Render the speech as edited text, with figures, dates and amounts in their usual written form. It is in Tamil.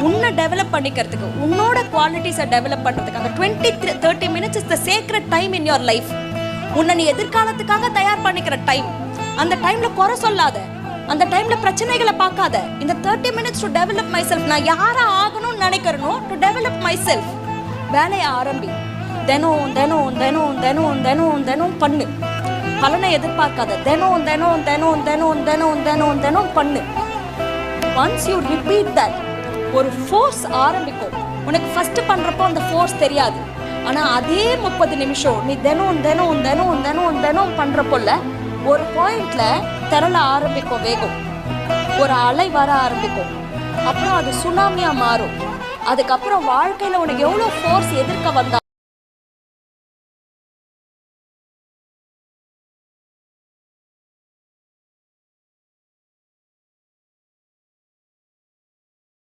உன்னை டெவலப் பண்ணிக்கிறதுக்கு, உன்னோட குவாலிட்டிஸை டெவலப் பண்ணுறதுக்கு அந்த 20-30 minutes is the sacred time in your life. உன்னை நீ எதிர்காலத்துக்காக தயார் பண்ணிக்கிற டைம். அந்த டைமில் குறை சொல்லாத, அந்த டைமில் பிரச்சனைகளை பார்க்காத. இந்த 30 minutes to develop my self. நான் யாரை ஆகணும்னு நினைக்கிறனோ டு டெவலப் மை செல்ஃப். வேலையை ஆரம்பி. தினம் தினம் தினம் தினம் தினம் தினம் பண்ணு. பலனை எதிர்பார்க்காத. தினம் தினம் தினம் தினம் தினம் தினம் தினம் பண்ணு. ஒன்ஸ் யூ ரிப்பீட் தட், ஒரு ஃபோர்ஸ் ஆரம்பிக்கும். உனக்கு ஃபர்ஸ்ட் பண்றப்போ அந்த ஃபோர்ஸ் தெரியாது. ஆனா அதே 30 நிமிஷம் நீ தினம் தினம் தினம் தினம் தினம் பண்றப்போல ஒரு பாயிண்ட்ல திரள ஆரம்பிக்கும் வேகம். ஒரு அலை வர ஆரம்பிக்கும். அப்புறம் அது சுனாமியா மாறும். அதுக்கப்புறம் வாழ்க்கையில உனக்கு எவ்வளவு ஃபோர்ஸ் எதிர்க்க வந்தா